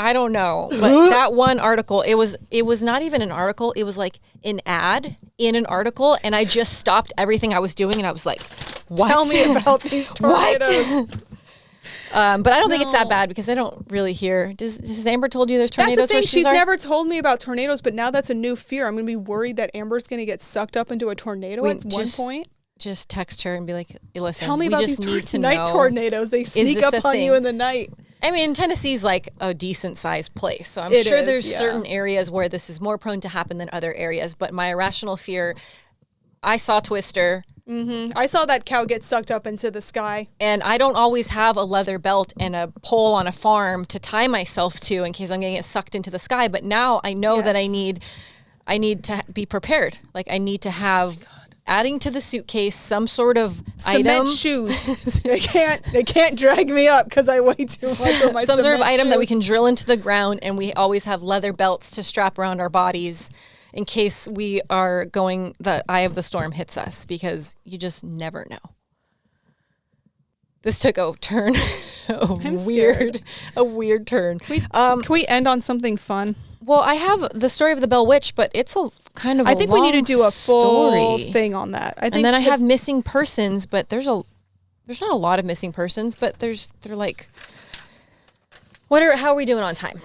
I don't know, but that one article, it was not even an article. It was like an ad in an article, and I just stopped everything I was doing, and I was like, "What? Tell me about these tornadoes." But I don't think it's that bad because I don't really hear. Has Amber told you there's tornadoes? That's the thing. where She's are? never told me about tornadoes, but now that's a new fear. I'm going to be worried that Amber's going to get sucked up into a tornado at one point. Just text her and be like, "Listen, Tell me we about just these need to night know." tornadoes. They sneak this up a on thing? you in the night. I mean, Tennessee's like a decent sized place. So I'm It sure is, there's yeah. certain areas where this is more prone to happen than other areas. But my irrational fear, I saw Twister. I saw that cow get sucked up into the sky. And I don't always have a leather belt and a pole on a farm to tie myself to in case I'm going to get sucked into the sky. But now I know that I need to be prepared. Like I need to have adding to the suitcase some sort of Cement item. shoes. They can't drag me up because I weigh too much with my Some sort of cement item that we can shoes. drill into the ground, and we always have leather belts to strap around our bodies in case we are the eye of the storm hits us, because you just never know. This took a turn, a weird turn. Can we end on something fun? Well, I have the story of the Bell Witch, but it's a kind of I think we need to do a full story. thing on that. I think, And then I have missing persons, but there's not a lot of missing persons, but they're like, how are we doing on time?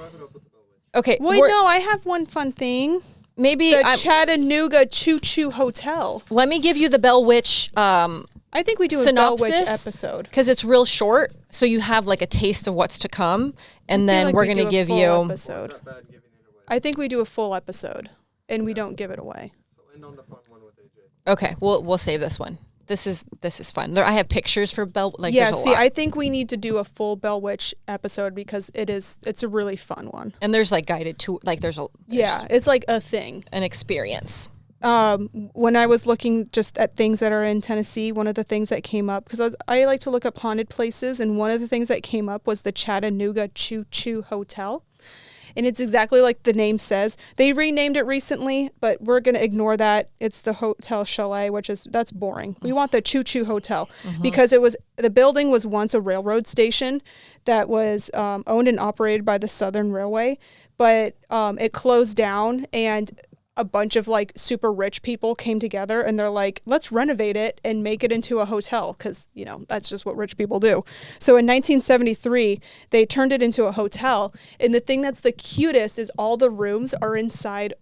Okay. Wait, no, I have one fun thing. Maybe The Chattanooga Choo Hotel. let me give you the Bell Witch I think we do a Bell Witch synopsis, episode. because it's real short. so you have like a taste of what's to come, and I feel then like we're we going do to a give full you. episode. Not bad giving it away. I think we do a full episode, and we don't give it away. So end on the fun one with AJ. Okay, we'll save this one. This is fun. I have pictures for Bell. Like, Yeah, there's a see, lot. I think we need to do a full Bell Witch episode because it's a really fun one. And there's like guided to like there's It's like a thing. an experience. When I was looking just at things that are in Tennessee, one of the things that came up, because I like to look up haunted places, and one of the things that came up was the Chattanooga Choo Hotel. And it's exactly like the name says. They renamed it recently, but we're going to ignore that. It's the Hotel Chalet, that's boring. We want the Choo Hotel because the building was once a railroad station that was owned and operated by the Southern Railway, but it closed down, and a bunch of like super rich people came together and they're like, let's renovate it and make it into a hotel, because that's just what rich people do. So in 1973 they turned it into a hotel, and the thing that's the cutest is all the rooms are inside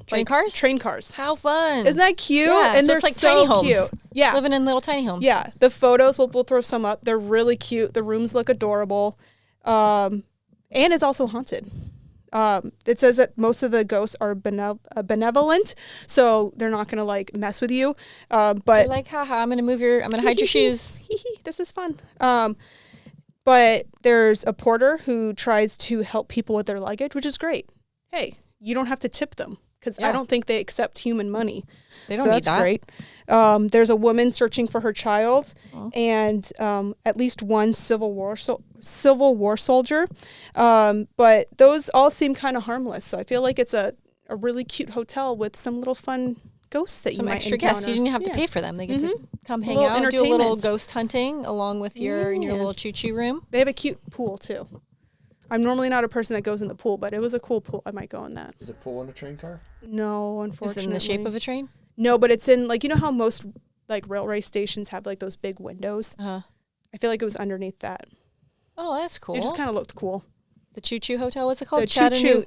train cars. How fun! Isn't that cute? Yeah, And so they're it's like so tiny homes. cute. Yeah, Living in little tiny homes. yeah. The photos, we'll throw some up. They're really cute. The rooms look adorable, and it's also haunted. It says that most of the ghosts are benevolent, so they're not gonna like mess with you. They're But like, haha, I'm gonna hide your shoes. This is fun. But there's a porter who tries to help people with their luggage, which is great. Hey, you don't have to tip them, because I don't think they accept human money. They don't So need that's that. great. There's a woman searching for her child, and at least one Civil War soldier. But those all seem kind of harmless. So I feel like it's a really cute hotel with some little fun ghosts that Some you might extra encounter. guests. You didn't have to Yeah. pay for them. They get to come hang Little out, do a little entertainment. ghost hunting along with your in your Yeah. little choo-choo room. They have a cute pool too. I'm normally not a person that goes in the pool, but it was a cool pool. I might go in that. Is it pool in a train car? No, Is unfortunately. it in the shape of a train? No, but it's in, like, how most like railway stations have like those big windows. Uh-huh. I feel like it was underneath that. Oh, that's cool. It just kind of looked cool. The Choo-Choo Hotel. What's it called? The Choo-Choo.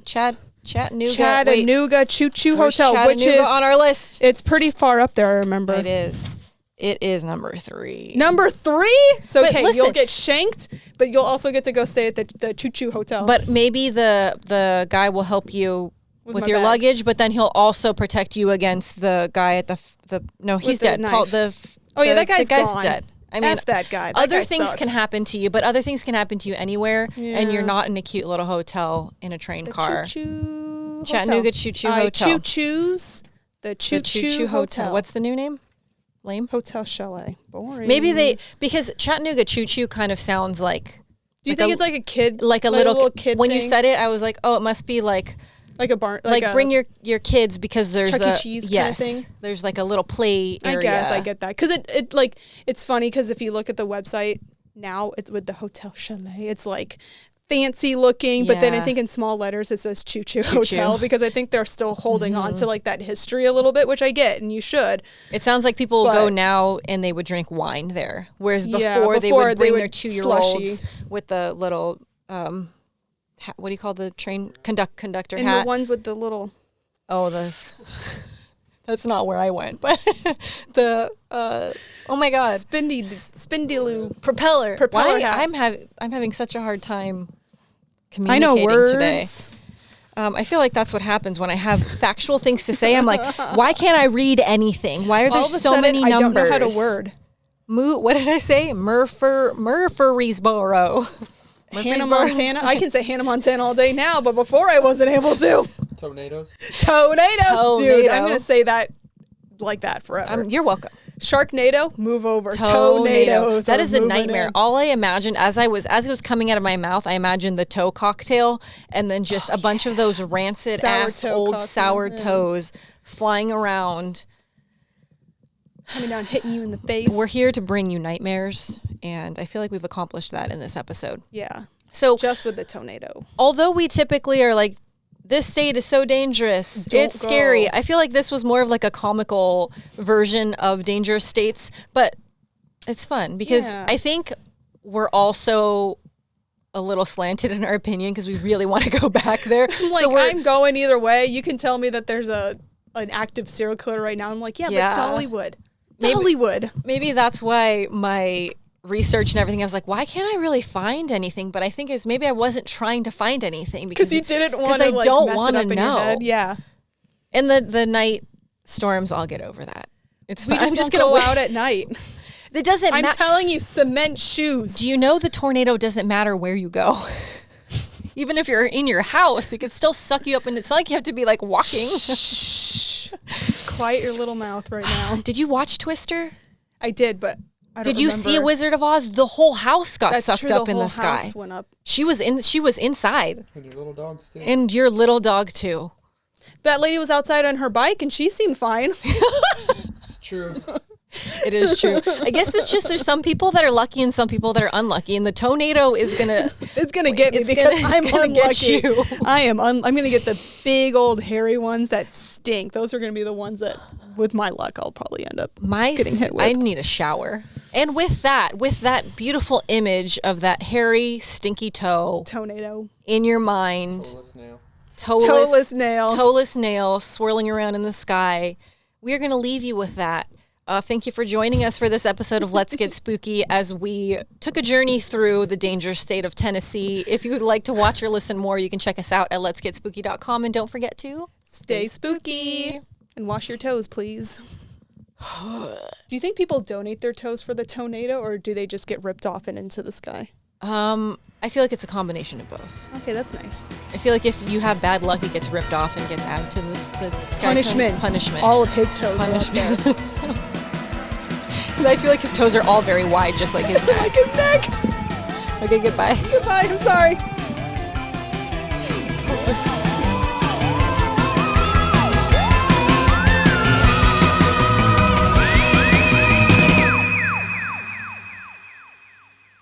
Chattanooga. Chattanooga Choo Where's Hotel, which Chattanooga is on our list. it's pretty far up there. I remember. It is. It is number 3. Number 3. So But okay, listen. you'll get shanked, but you'll also get to go stay at the Choo Hotel. But maybe the guy will help you with my your bags. luggage, but then he'll also protect you against the guy at the no, he's the dead. knife. Paul, Oh, yeah, the that guy's gone. dead. I mean, F that guy. That other guy things sucks. can happen to you, but other things can happen to you anywhere, and you're Yeah. not in a cute little hotel in a train The car. Choo Chattanooga Hotel. Choo-Choo I Hotel. choose the The Choo Hotel. What's the new name? Lame. Hotel Chalet? Boring. Maybe because Chattanooga Choo-Choo kind of sounds like. Do you like think a- it's like a kid, like a little kid? When you thing? said it, I was like, oh, it must be like like a barn, like a, bring your kids, because there's Chuck E. a Cheese kinda yes, thing? there's like a little play area. I guess I get that, because it like it's funny, because if you look at the website now, it's with the Hotel Chalet. It's like fancy looking, but then I Yeah. think in small letters it says Choo Choo Hotel, because I think they're still holding on to like that history a little bit, which I get, and you should. It sounds like people would go But- now and they would drink wine there, whereas before, Yeah, they before would they bring would their 2-year-olds slushy. with the little what do you call the train conductor And hat? the ones with the little Oh, that's not where I went, but the oh my god, spindyloo. propeller Propeller Why? hat. I'm having such a hard time I communicating know words. today. I feel like that's what happens when I have factual things to say. I'm like, why can't I read anything? Why are there All of a so sudden, many numbers? I don't know how to word. What did I say? Murfreesboro. Hannah Montana. I can say Hannah Montana all day now, but before I wasn't able to. Tornadoes. Tornadoes, dude. Tornado. I'm gonna say that like that forever. You're welcome. Sharknado, move over. Tornado. Tornadoes. That are is a moving nightmare. in. All I imagined as it was coming out of my mouth, I imagined the toe cocktail, and then just a bunch of those rancid Sour ass toe old cocktail, sour yeah. toes flying around. Coming down, hitting you in the face. We're here to bring you nightmares, and I feel like we've accomplished that in this episode. Yeah, So, just with the tornado. although we typically are like, this state is so dangerous, Don't it's scary. go. I feel like this was more of like a comical version of dangerous states, but it's fun because Yeah. I think we're also a little slanted in our opinion because we really want to go back there. Like, so we're, I'm going either way. You can tell me that there's an active serial killer right now. I'm like, yeah, Yeah. but Dollywood. Maybe- Dollywood. maybe that's why my research and everything, I was like, why can't I really find anything? But I think it's maybe I wasn't trying to find anything Because you didn't want to, I like, don't mess want it to up in know. your head. Yeah. And the night storms, I'll get over that. It's We fine. just I'm just won't gonna go wait. out at night. It doesn't I'm matter. telling you, cement shoes. Do you know the tornado doesn't matter where you go? Even if you're in your house, it could still suck you up, and it's not like you have to be like walking. Shh. Just quiet your little mouth right now. Did you watch Twister? I did, but I don't Did you remember. see Wizard of Oz? The whole house got That's sucked true, up the in whole the sky. house went up. She was inside, And your little dogs too. and your little dog too. That lady was outside on her bike, and she seemed fine. It's true. It is true. I guess it's just there's some people that are lucky and some people that are unlucky, and the tornado is gonna. It's gonna get me It's because gonna- I'm it's gonna get unlucky. you. I'm gonna get the big old hairy ones that stink. Those are gonna be the ones that, with my luck, I'll probably end up getting hit with. I need a shower. And with that beautiful image of that hairy, stinky toe Tornado. in your mind, Toeless nail. Toeless nail. toeless nail swirling around in the sky, we are going to leave you with that. Thank you for joining us for this episode of Let's Get Spooky as we took a journey through the dangerous state of Tennessee. If you would like to watch or listen more, you can check us out at letsgetspooky.com. And don't forget to Stay spooky. And wash your toes, please. Do you think people donate their toes for the tornado, or do they just get ripped off and into the sky? I feel like it's a combination of both. Okay, that's nice. I feel like if you have bad luck, it gets ripped off and gets added to the sky. Punishment. Punishment. All of his toes Punishment. are up there. I feel like his toes are all very wide, just like his neck. Like his neck. Okay, goodbye. Goodbye. I'm sorry. Gross.